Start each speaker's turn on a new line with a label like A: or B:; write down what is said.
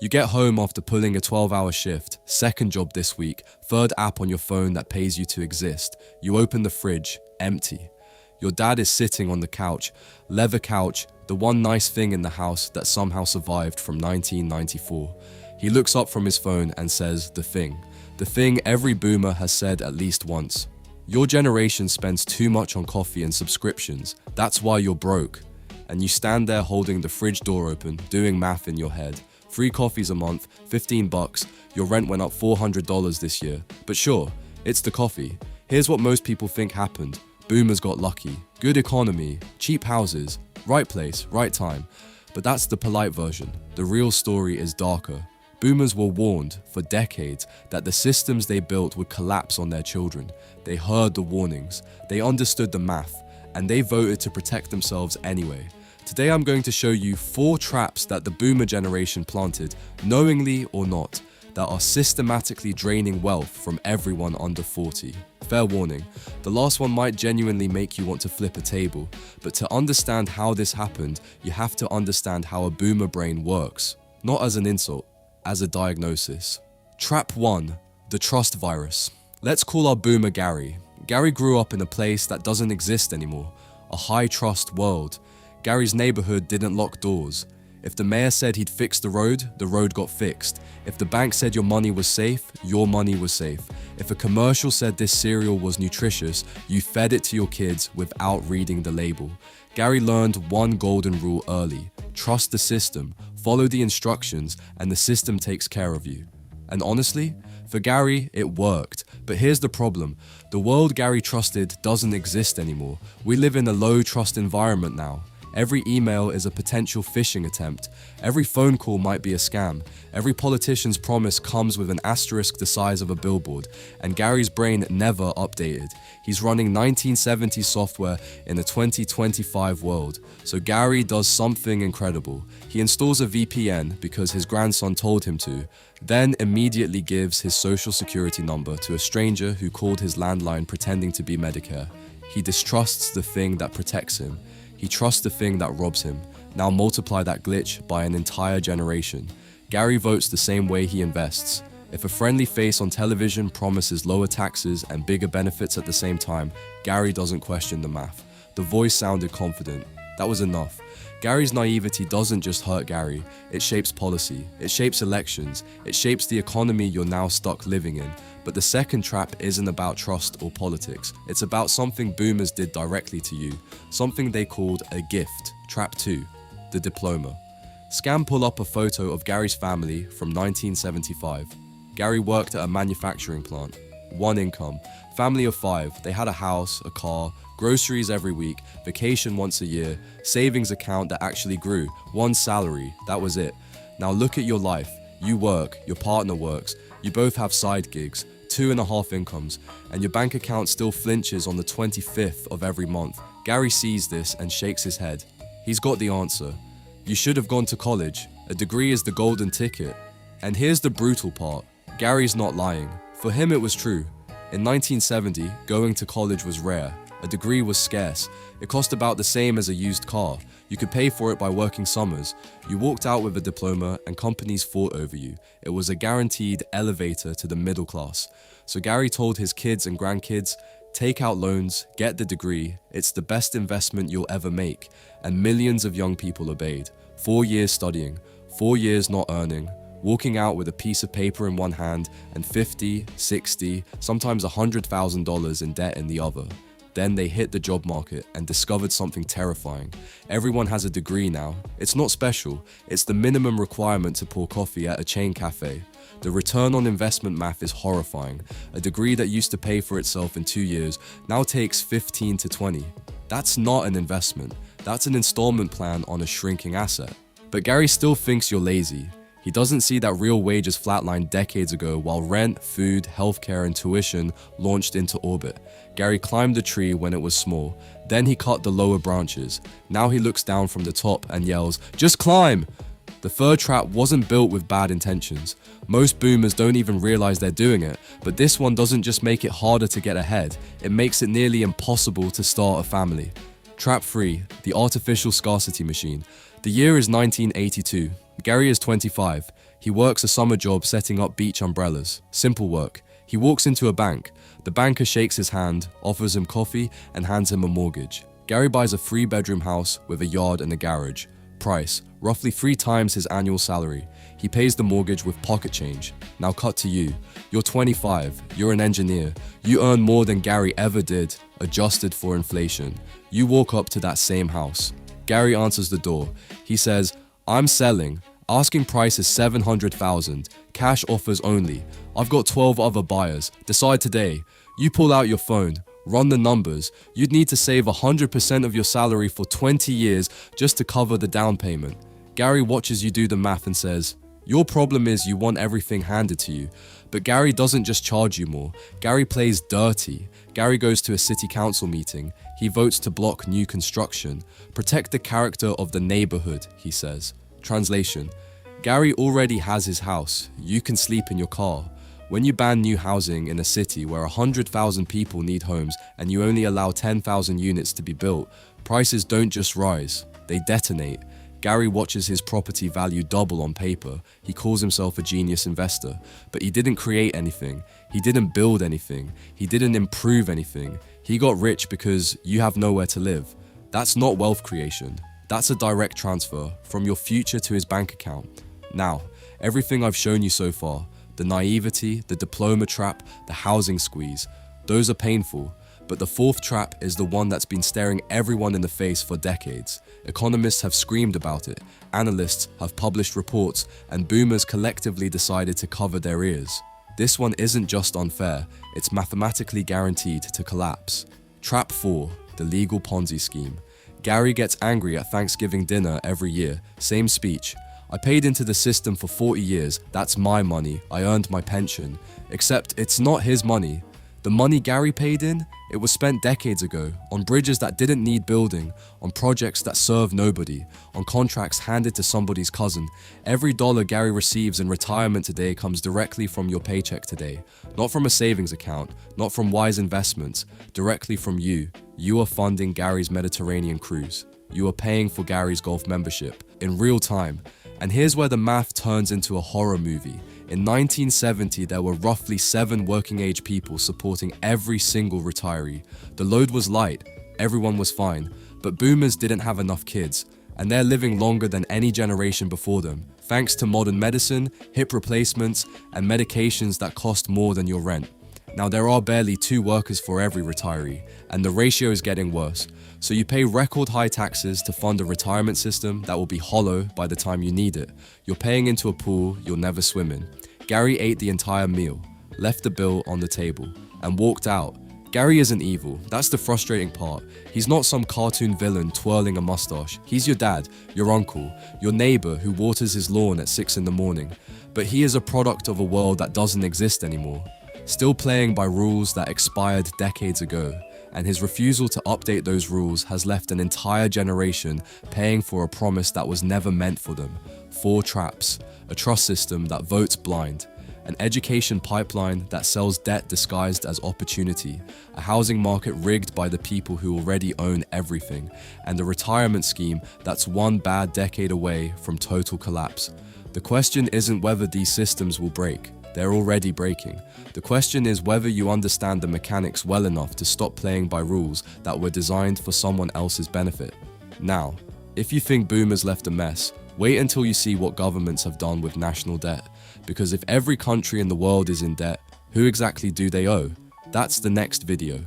A: You get home after pulling a 12-hour shift, second job this week, third app on your phone that pays you to exist. You open the fridge, empty. Your dad is sitting on the couch, leather couch, the one nice thing in the house that somehow survived from 1994. He looks up from his phone and says, the thing every boomer has said at least once. Your generation spends too much on coffee and subscriptions. That's why you're broke. And you stand there holding the fridge door open, doing math in your head. 3 coffees a month, $15, your rent went up $400 this year. But sure, it's the coffee. Here's what most people think happened. Boomers got lucky. Good economy, cheap houses, right place, right time. But that's the polite version. The real story is darker. Boomers were warned for decades that the systems they built would collapse on their children. They heard the warnings, they understood the math, and they voted to protect themselves anyway. Today I'm going to show you 4 traps that the boomer generation planted, knowingly or not, that are systematically draining wealth from everyone under 40. Fair warning, the last one might genuinely make you want to flip a table, but to understand how this happened, you have to understand how a boomer brain works, not as an insult, as a diagnosis. Trap 1, the trust virus. Let's call our boomer Gary. Gary grew up in a place that doesn't exist anymore, a high trust world. Gary's neighborhood didn't lock doors. If the mayor said he'd fix the road got fixed. If the bank said your money was safe, your money was safe. If a commercial said this cereal was nutritious, you fed it to your kids without reading the label. Gary learned one golden rule early: trust the system, follow the instructions, and the system takes care of you. And honestly, for Gary, it worked. But here's the problem. The world Gary trusted doesn't exist anymore. We live in a low-trust environment now. Every email is a potential phishing attempt. Every phone call might be a scam. Every politician's promise comes with an asterisk the size of a billboard. And Gary's brain never updated. He's running 1970s software in a 2025 world. So Gary does something incredible. He installs a VPN because his grandson told him to, then immediately gives his social security number to a stranger who called his landline pretending to be Medicare. He distrusts the thing that protects him. He trusts the thing that robs him. Now multiply that glitch by an entire generation. Gary votes the same way he invests. If a friendly face on television promises lower taxes and bigger benefits at the same time, Gary doesn't question the math. The voice sounded confident. That was enough. Gary's naivety doesn't just hurt Gary, it shapes policy, it shapes elections, it shapes the economy you're now stuck living in. But the second trap isn't about trust or politics, it's about something boomers did directly to you, something they called a gift. Trap 2, the diploma. Scam pull up a photo of Gary's family from 1975. Gary worked at a manufacturing plant. One income, family of 5, they had a house, a car, groceries every week, vacation once a year, savings account that actually grew, one salary, that was it. Now look at your life. You work, your partner works, you both have side gigs, 2.5 incomes, and your bank account still flinches on the 25th of every month. Gary sees this and shakes his head. He's got the answer. You should have gone to college. A degree is the golden ticket. And here's the brutal part. Gary's not lying. For him it was true. In 1970, going to college was rare. A degree was scarce. It cost about the same as a used car. You could pay for it by working summers. You walked out with a diploma and companies fought over you. It was a guaranteed elevator to the middle class. So Gary told his kids and grandkids, take out loans, get the degree. It's the best investment you'll ever make. And millions of young people obeyed. 4 years studying, 4 years not earning, walking out with a piece of paper in one hand and $50, $60, sometimes $100,000 in debt in the other. Then they hit the job market and discovered something terrifying. Everyone has a degree now. It's not special. It's the minimum requirement to pour coffee at a chain cafe. The return on investment math is horrifying. A degree that used to pay for itself in 2 years now takes 15 to 20. That's not an investment. That's an installment plan on a shrinking asset. But Gary still thinks you're lazy. He doesn't see that real wages flatlined decades ago while rent, food, healthcare, and tuition launched into orbit. Gary climbed the tree when it was small. Then he cut the lower branches. Now he looks down from the top and yells, "Just climb!" The third trap wasn't built with bad intentions. Most boomers don't even realize they're doing it, but this one doesn't just make it harder to get ahead, it makes it nearly impossible to start a family. Trap 3, the artificial scarcity machine. The year is 1982. Gary is 25. He works a summer job setting up beach umbrellas. Simple work. He walks into a bank. The banker shakes his hand, offers him coffee, and hands him a mortgage. Gary buys a 3-bedroom house with a yard and a garage. Price, roughly 3 times his annual salary. He pays the mortgage with pocket change. Now cut to you. You're 25, you're an engineer. You earn more than Gary ever did, adjusted for inflation. You walk up to that same house. Gary answers the door. He says, "I'm selling. Asking price is $700,000. Cash offers only. I've got 12 other buyers. Decide today." You pull out your phone. Run the numbers. You'd need to save 100% of your salary for 20 years just to cover the down payment. Gary watches you do the math and says, "Your problem is you want everything handed to you." But Gary doesn't just charge you more. Gary plays dirty. Gary goes to a city council meeting. He votes to block new construction. "Protect the character of the neighborhood," he says. Translation: Gary already has his house. You can sleep in your car. When you ban new housing in a city where 100,000 people need homes and you only allow 10,000 units to be built, prices don't just rise, they detonate. Gary watches his property value double on paper. He calls himself a genius investor, but he didn't create anything. He didn't build anything. He didn't improve anything. He got rich because you have nowhere to live. That's not wealth creation. That's a direct transfer from your future to his bank account. Now, everything I've shown you so far, the naivety, the diploma trap, the housing squeeze, those are painful. But the 4th trap is the one that's been staring everyone in the face for decades. Economists have screamed about it, analysts have published reports, and boomers collectively decided to cover their ears. This one isn't just unfair, it's mathematically guaranteed to collapse. Trap 4, the legal Ponzi scheme. Gary gets angry at Thanksgiving dinner every year. Same speech. "I paid into the system for 40 years, that's my money, I earned my pension." Except it's not his money. The money Gary paid in, it was spent decades ago, on bridges that didn't need building, on projects that serve nobody, on contracts handed to somebody's cousin. Every dollar Gary receives in retirement today comes directly from your paycheck today. Not from a savings account, not from wise investments, directly from you. You are funding Gary's Mediterranean cruise. You are paying for Gary's golf membership, in real time. And here's where the math turns into a horror movie. In 1970, there were roughly 7 working-age people supporting every single retiree. The load was light, everyone was fine, but boomers didn't have enough kids, and they're living longer than any generation before them, thanks to modern medicine, hip replacements, and medications that cost more than your rent. Now there are barely 2 workers for every retiree, and the ratio is getting worse. So you pay record high taxes to fund a retirement system that will be hollow by the time you need it. You're paying into a pool you'll never swim in. Gary ate the entire meal, left the bill on the table, and walked out. Gary isn't evil, that's the frustrating part. He's not some cartoon villain twirling a mustache. He's your dad, your uncle, your neighbor who waters his lawn at 6 in the morning. But he is a product of a world that doesn't exist anymore. Still playing by rules that expired decades ago, and his refusal to update those rules has left an entire generation paying for a promise that was never meant for them. 4 traps, a trust system that votes blind, an education pipeline that sells debt disguised as opportunity, a housing market rigged by the people who already own everything, and a retirement scheme that's one bad decade away from total collapse. The question isn't whether these systems will break. They're already breaking. The question is whether you understand the mechanics well enough to stop playing by rules that were designed for someone else's benefit. Now, if you think boomers left a mess, wait until you see what governments have done with national debt. Because if every country in the world is in debt, who exactly do they owe? That's the next video.